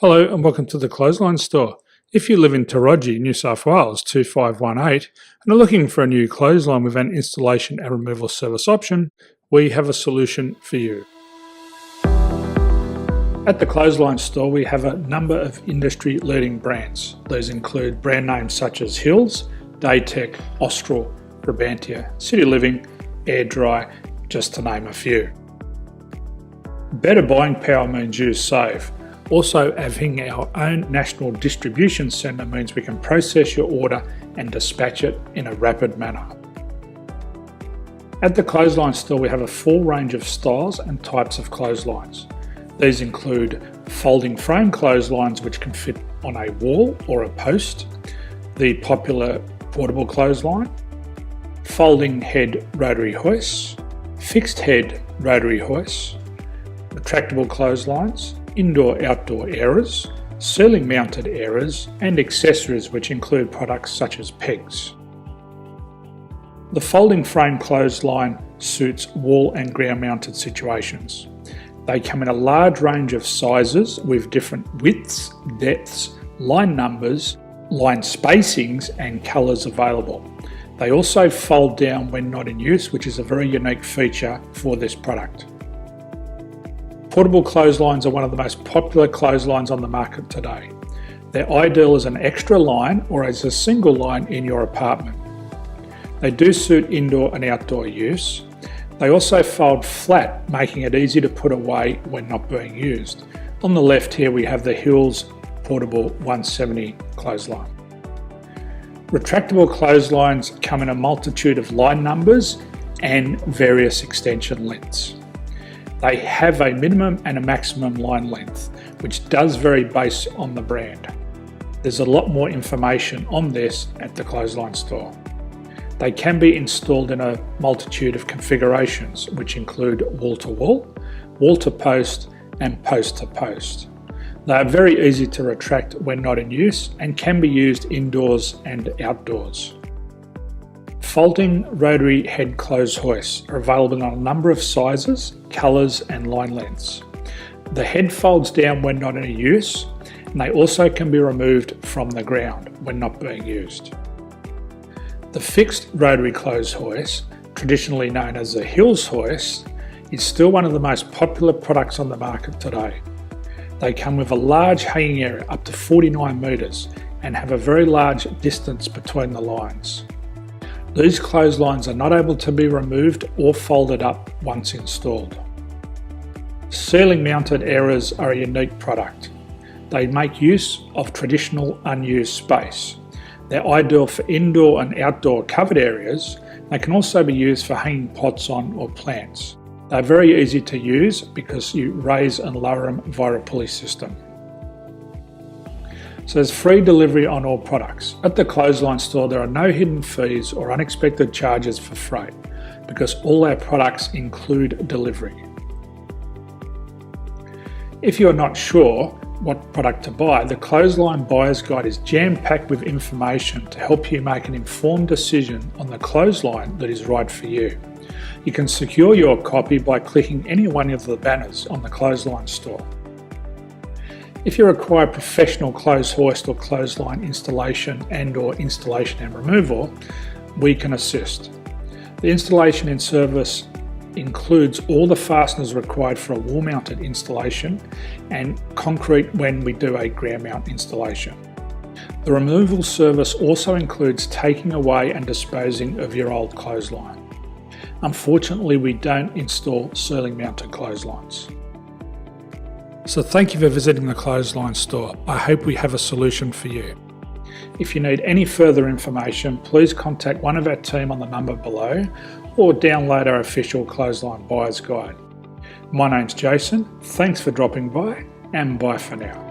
Hello and welcome to the Clothesline Store. If you live in Towradgi, New South Wales 2518 and are looking for a new clothesline with an installation and removal service option, we have a solution for you. At the Clothesline Store we have a number of industry-leading brands. These include brand names such as Hills, Daytech, Austral, Brabantia, City Living, Air Dry, just to name a few. Better buying power means you save. Also, having our own national distribution centre means we can process your order and dispatch it in a rapid manner. At the Clothesline Store we have a full range of styles and types of clotheslines. These include folding frame clotheslines which can fit on a wall or a post, the popular portable clothesline, folding head rotary hoists, fixed head rotary hoists, retractable clotheslines, indoor-outdoor airers, ceiling mounted airers and accessories which include products such as pegs. The folding frame clothesline suits wall and ground mounted situations. They come in a large range of sizes with different widths, depths, line numbers, line spacings and colours available. They also fold down when not in use, which is a very unique feature for this product. Portable clotheslines are one of the most popular clotheslines on the market today. They're ideal as an extra line or as a single line in your apartment. They do suit indoor and outdoor use. They also fold flat, making it easy to put away when not being used. On the left here we have the Hills Portable 170 clothesline. Retractable clotheslines come in a multitude of line numbers and various extension lengths. They have a minimum and a maximum line length, which does vary based on the brand. There's a lot more information on this at the Clothesline Store. They can be installed in a multitude of configurations, which include wall-to-wall, wall-to-post and post-to-post. They are very easy to retract when not in use and can be used indoors and outdoors. Folding rotary head clothes hoists are available in a number of sizes, colours and line lengths. The head folds down when not in use and they also can be removed from the ground when not being used. The fixed rotary clothes hoist, traditionally known as the Hills hoist, is still one of the most popular products on the market today. They come with a large hanging area up to 49 metres and have a very large distance between the lines. These clotheslines are not able to be removed or folded up once installed. Ceiling mounted airers are a unique product. They make use of traditional unused space. They're ideal for indoor and outdoor covered areas. They can also be used for hanging pots on or plants. They're very easy to use because you raise and lower them via a pulley system. So there's free delivery on all products. At the Clothesline Store there are no hidden fees or unexpected charges for freight because all our products include delivery. If you're not sure what product to buy, the Clothesline Buyer's Guide is jam-packed with information to help you make an informed decision on the clothesline that is right for you. You can secure your copy by clicking any one of the banners on the Clothesline Store. If you require professional clothes hoist or clothesline installation and/or installation and removal, we can assist. The installation and service includes all the fasteners required for a wall-mounted installation and concrete when we do a ground mount installation. The removal service also includes taking away and disposing of your old clothesline. Unfortunately, we don't install ceiling mounted clotheslines. So thank you for visiting the Clothesline Store. I hope we have a solution for you. If you need any further information, please contact one of our team on the number below or download our official Clothesline Buyer's Guide. My name's Jason, thanks for dropping by and bye for now.